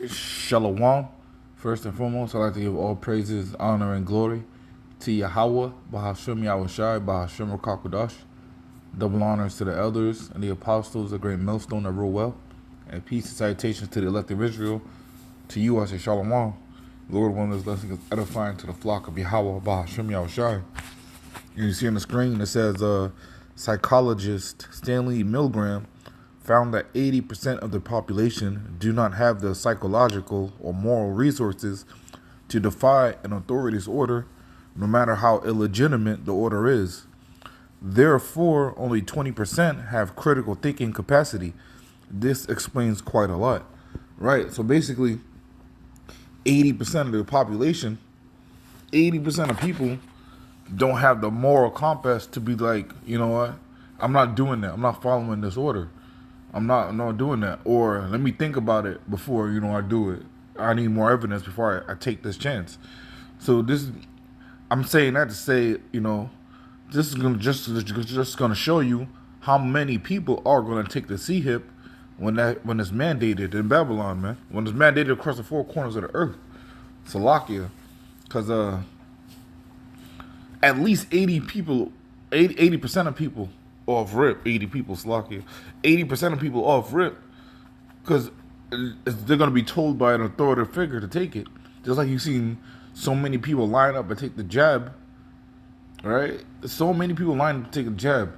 Shalom. First and foremost, I'd like to give all praises, honor, and glory to Yahweh, Bahashem Yahushai, Bahashem Rakakwadash. Double honors to the elders and the apostles, a great millstone that rule well. And peace and salutations to the elect of Israel. To you, I say Shalom. Lord, one of this lesson is edifying to the flock of Yahweh, Bahashem Yahushai. You see on the screen, it says psychologist Stanley Milgram found that 80% of the population do not have the psychological or moral resources to defy an authority's order, no matter how illegitimate the order is. Therefore, only 20% have critical thinking capacity. This explains quite a lot, right? So basically, 80% of the population, 80% of people don't have the moral compass to be like, you know what? I'm not doing that. I'm not following this order. I'm not doing that. Or let me think about it before, I do it. I need more evidence before I take this chance. So I'm saying that to say, this is just gonna show you how many people are gonna take the CHIP when it's mandated in Babylon, man. When it's mandated across the four corners of the earth. Salakia. Because at least 80% of people off rip, 80 people, Salakia. 80% of people off rip, because they're going to be told by an authoritative figure to take it. Just like you've seen so many people line up and take the jab, right? So many people line up to take a jab.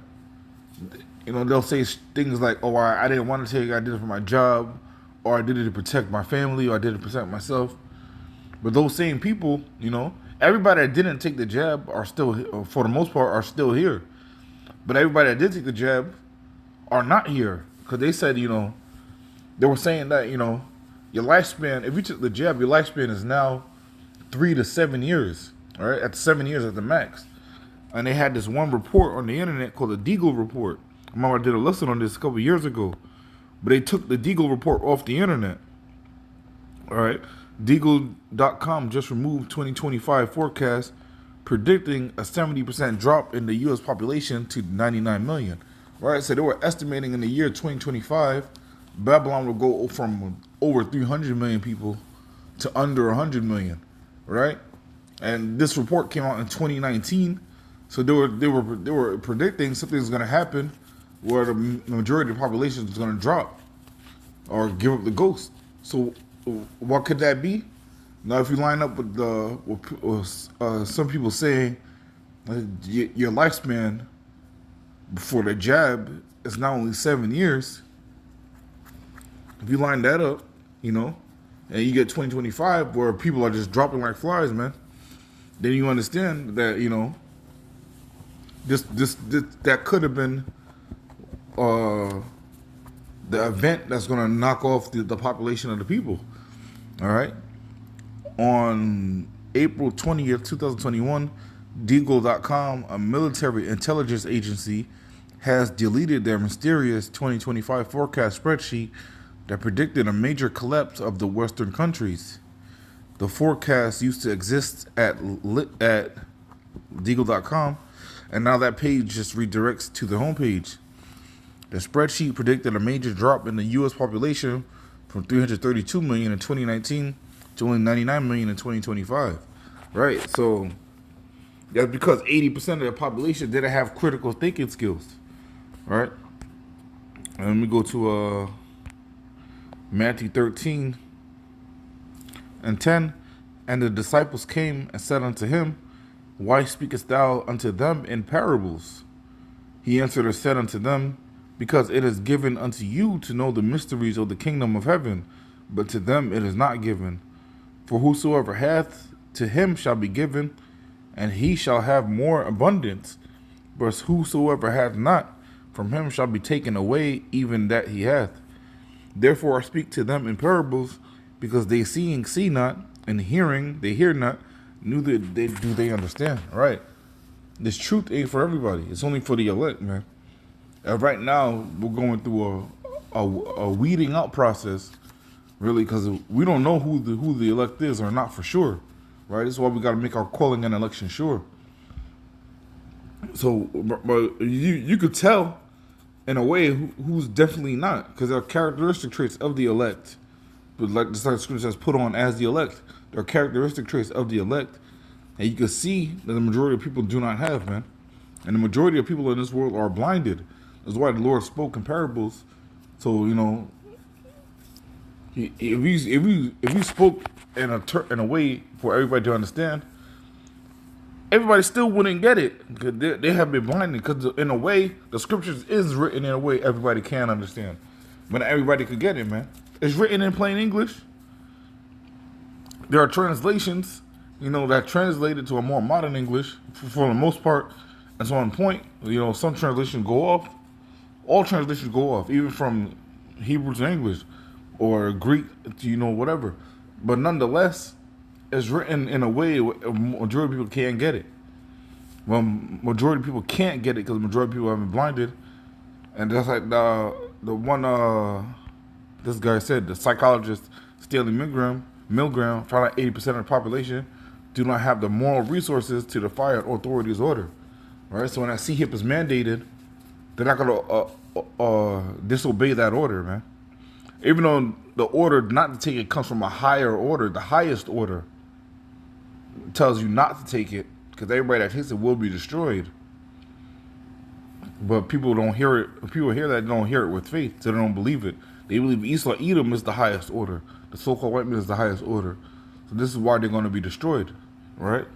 They'll say things like, oh, I didn't want to take it, I did it for my job, or I did it to protect my family, or I did it to protect myself. But those same people, everybody that didn't take the jab are still, for the most part, are still here. But everybody that did take the jab are not here. Because they said, they were saying that, your lifespan, if you took the jab, your lifespan is now 3 to 7 years. All right? At 7 years at the max. And they had this one report on the internet called the Deagle Report. I remember I did a lesson on this a couple of years ago. But they took the Deagle Report off the internet. All right? Deagle.com just removed 2025 forecast predicting a 70% drop in the U.S. population to 99 million. Right? So they were estimating in the year 2025, Babylon will go from over 300 million people to under 100 million. Right? And this report came out in 2019. So they were predicting something's going to happen where the majority of the population is going to drop or give up the ghost. So what could that be? Now, if you line up with some people saying your lifespan before the jab is not only 7 years, if you line that up, and you get 2025 where people are just dropping like flies, man, then you understand that this that could have been the event that's going to knock off the population of the people. All right. On April 20th, 2021, Deagle.com, a military intelligence agency, has deleted their mysterious 2025 forecast spreadsheet that predicted a major collapse of the Western countries. The forecast used to exist at Deagle.com, and now that page just redirects to the homepage. The spreadsheet predicted a major drop in the U.S. population from 332 million in 2019 to only 99 million in 2025. Right? So that's because 80% of the population didn't have critical thinking skills. Right? And let me go to Matthew 13 and 10. And the disciples came and said unto him, Why speakest thou unto them in parables? He answered and said unto them, Because it is given unto you to know the mysteries of the kingdom of heaven, but to them it is not given. For whosoever hath, to him shall be given, and he shall have more abundance. But whosoever hath not, from him shall be taken away even that he hath. Therefore I speak to them in parables, because they seeing see not, and hearing they hear not, neither do they understand. Right? This truth ain't for everybody. It's only for the elect, man. Right now, we're going through a weeding out process, really, because we don't know who the elect is or not for sure, right? That's why we got to make our calling and election sure. So, but you could tell in a way who's definitely not, because there are characteristic traits of the elect But like the scripture says, put on as the elect. There are characteristic traits of the elect. And you can see that the majority of people do not have, man. And the majority of people in this world are blinded. That's why the Lord spoke in parables. So, you know, if you spoke in a way for everybody to understand, everybody still wouldn't get it. Because they have been blinded. Because in a way, the scriptures is written in a way everybody can understand. But not everybody could get it, man. It's written in plain English. There are translations, you know, that translated to a more modern English for the most part. And so on point, you know, some translations go off. All translations go off, even from Hebrew to English or Greek to, you know, whatever. But nonetheless, it's written in a way a majority of people can't get it. Well, majority of people can't get it because the majority of people have been blinded. And that's like the one this guy said, the psychologist Stanley Milgram found out 80% of the population do not have the moral resources to defy an authority's order. Right? So when that CHIP is mandated, they're not going to disobey that order, man. Even though the order not to take it comes from a higher order, the highest order tells you not to take it because everybody that takes it will be destroyed. But people don't hear it. People hear that, they don't hear it with faith, so they don't believe it. They believe Esau Edom is the highest order. The so-called white man is the highest order. So this is why they're going to be destroyed, right?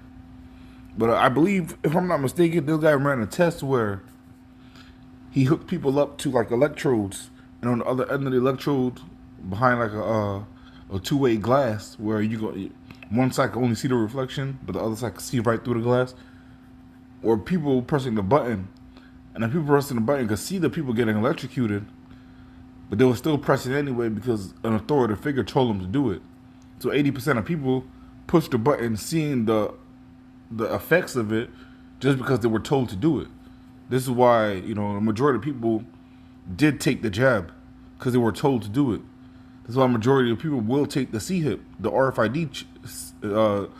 But I believe, if I'm not mistaken, this guy ran a test where he hooked people up to like electrodes, and on the other end of the electrode, behind like a two-way glass, where you go, one side can only see the reflection, but the other side can see right through the glass. Or people pressing the button, and the people pressing the button could see the people getting electrocuted, but they were still pressing anyway because an authoritative figure told them to do it. So 80% of people pushed the button, seeing the effects of it, just because they were told to do it. This is why, you know, the majority of people did take the jab because they were told to do it. This is why the majority of people will take the CHIP, the RFID, the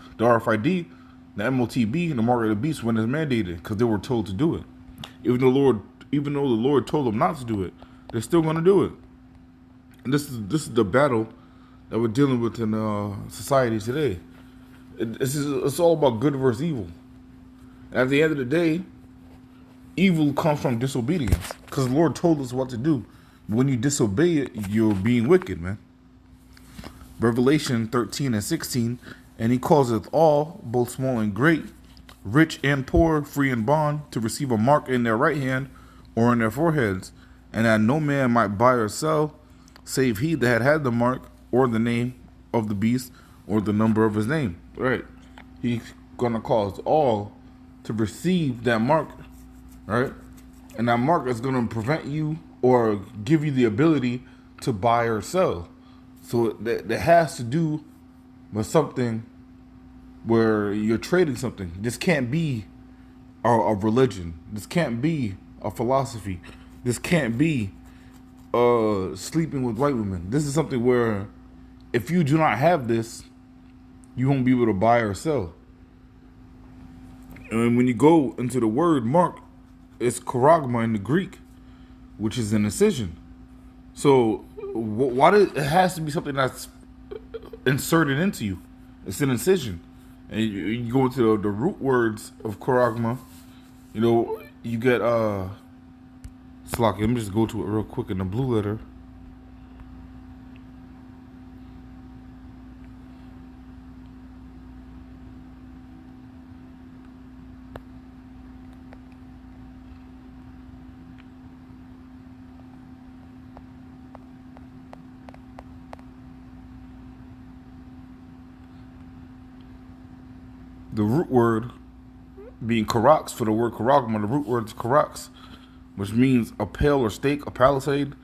MOTB, and the mark of the beast when it's mandated because they were told to do it. Even though the Lord told them not to do it, they're still going to do it. And this is the battle that we're dealing with in society today. It's all about good versus evil. And at the end of the day, evil comes from disobedience because the Lord told us what to do. When you disobey it, you're being wicked, man. Revelation 13 and 16, and he causeth all, both small and great, rich and poor, free and bond, to receive a mark in their right hand or in their foreheads, and that no man might buy or sell, save he that had the mark, or the name of the beast, or the number of his name. Right? He's gonna cause all to receive that mark, right? And that mark is gonna prevent you or give you the ability to buy or sell. So that has to do with something where you're trading something. This can't be a religion. This can't be a philosophy. This can't be sleeping with white women. This is something where if you do not have this, you won't be able to buy or sell. And when you go into the word mark, it's charagma in the Greek, which is an incision. So why it has to be something that's inserted into you? It's an incision. And you go into the root words of charagma, you know, you get Slocky. Let me just go to it real quick in the blue letter. The root word being karax for the word charagma, the root word is karax, which means a pale or stake, a palisade,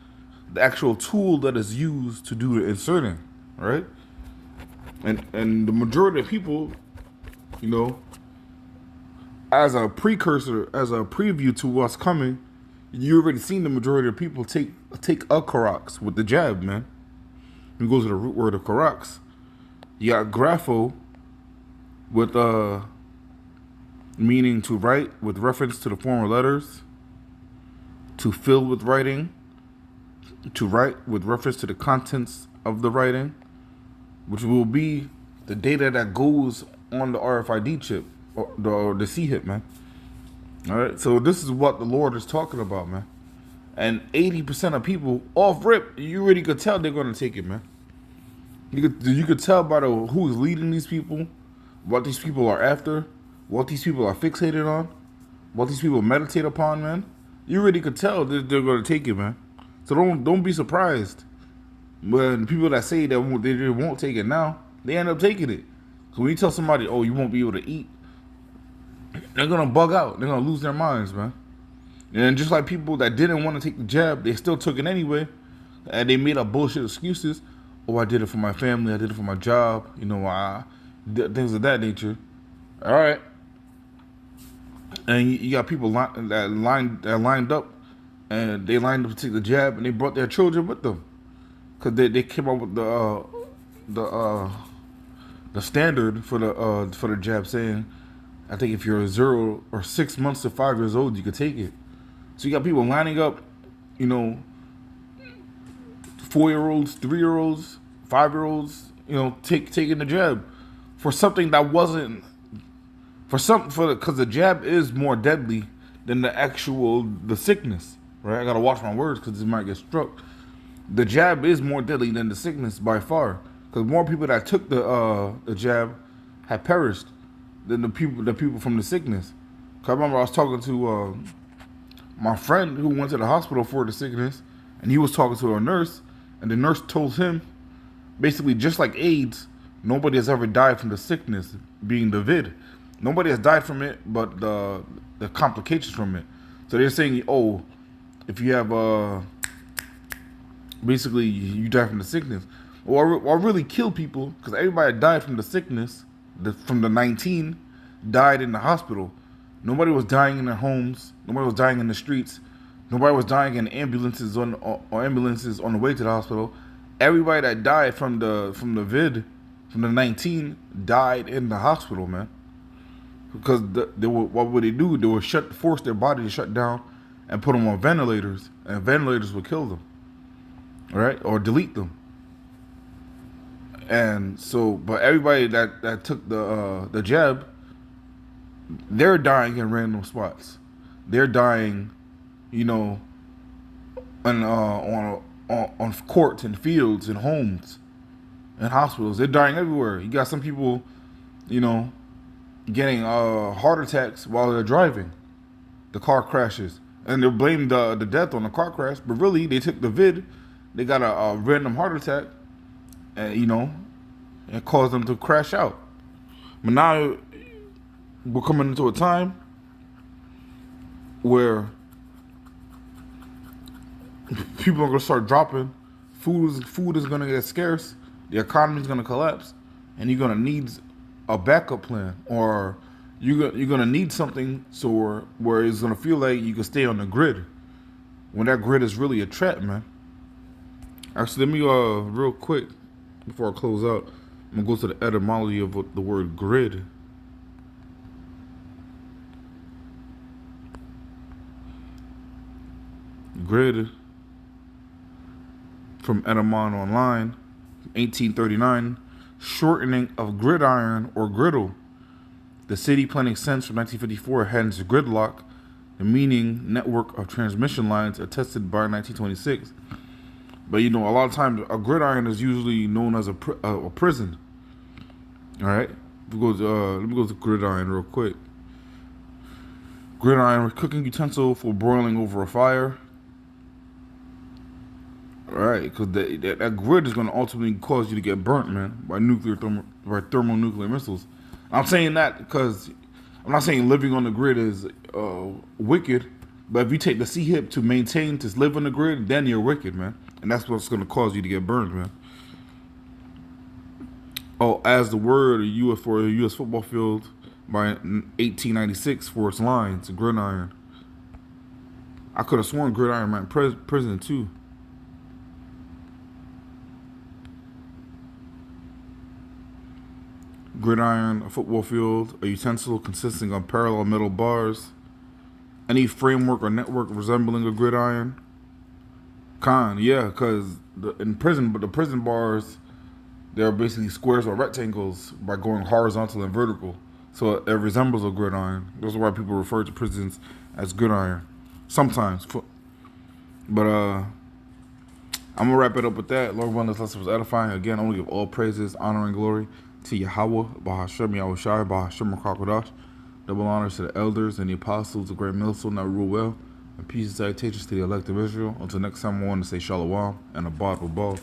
the actual tool that is used to do the inserting, right? And the majority of people, you know, as a precursor, as a preview to what's coming, you already seen the majority of people take a karax with the jab, man. You go to the root word of karax. You got grapho, with meaning to write with reference to the former letters, to fill with writing, to write with reference to the contents of the writing, which will be the data that goes on the RFID chip or the C hip, man. All right, so this is what the Lord is talking about, man. And 80% of people off rip, you really could tell they're gonna take it, man. You could tell by who's leading these people, what these people are after, what these people are fixated on, what these people meditate upon, man. You really could tell that they're gonna take it, man. So don't be surprised when people that say that they won't take it now, they end up taking it. So when you tell somebody, oh, you won't be able to eat, they're gonna bug out. They're gonna lose their minds, man. And just like people that didn't want to take the jab, they still took it anyway, and they made up bullshit excuses. Oh, I did it for my family. I did it for my job. You know, things of that nature. All right. And you got people that lined up, and they lined up to take the jab, and they brought their children with them, cause they came up with the standard for the jab, saying, I think if you're 0 or 6 months to 5 years old, you could take it. So you got people lining up, you know, 4-year-olds, 3-year-olds, 5-year-olds, you know, taking the jab for something that wasn't because the jab is more deadly than the sickness, right? I gotta watch my words because it might get struck. The jab is more deadly than the sickness by far, because more people that took the jab had perished than the people from the sickness. Cause I remember I was talking to my friend who went to the hospital for the sickness, and he was talking to a nurse, and the nurse told him, basically just like AIDS, nobody has ever died from the sickness, being the vid. Nobody has died from it, but the complications from it. So they're saying, oh, if you have basically you die from the sickness, or really kill people, because everybody that died from the sickness, from the 19, died in the hospital. Nobody was dying in their homes. Nobody was dying in the streets. Nobody was dying in ambulances or ambulances on the way to the hospital. Everybody that died from the vid, from the 19, died in the hospital, man. Because what would they do? They would force their body to shut down and put them on ventilators, and ventilators would kill them, all right, or delete them. And so, but everybody that took the jab, they're dying in random spots. They're dying, you know, on courts and fields and homes and hospitals. They're dying everywhere. You got some people, you know, getting heart attacks while they're driving. The car crashes, and they blame the death on the car crash, but really they took the vid. They got a random heart attack, and you know, it caused them to crash out. But now we're coming into a time where people are gonna start dropping. Food is gonna get scarce. The economy is gonna collapse, and you're gonna need a backup plan, or you're gonna need something so where it's gonna feel like you can stay on the grid when that grid is really a trap, man. Actually, let me real quick before I close out, I'm gonna go to the etymology of the word grid. Grid, from Etymon Online, 1839, shortening of gridiron or griddle. The city planning sense from 1954, hence gridlock, the meaning network of transmission lines attested by 1926. But you know, a lot of times a gridiron is usually known as a prison. All right, let me go to gridiron real quick. Gridiron, cooking utensil for broiling over a fire. All right, because that grid is going to ultimately cause you to get burnt, man, by thermonuclear missiles. I'm saying that because I'm not saying living on the grid is wicked, but if you take the C-hip to live on the grid, then you're wicked, man. And that's what's going to cause you to get burned, man. Oh, as the word for a U.S. football field by 1896 for its lines, gridiron. I could have sworn gridiron meant prison, too. Gridiron, a football field, a utensil consisting of parallel metal bars. Any framework or network resembling a gridiron. Yeah, because the prison bars They're basically squares or rectangles by going horizontal and vertical. So it resembles a gridiron. That's why people refer to prisons as gridiron. Sometimes. But I'm going to wrap it up with that. Lord willing, this lesson was edifying. Again, I want to give all praises, honor, and glory to Yahweh, Bahashem, Yahushai, Bahashem, Rakakadash. Double honors to the elders and the apostles, the great millstone that rule well. And peace and salutations to the elect of Israel. Until next time, I want to say Shalom and Abad Babal.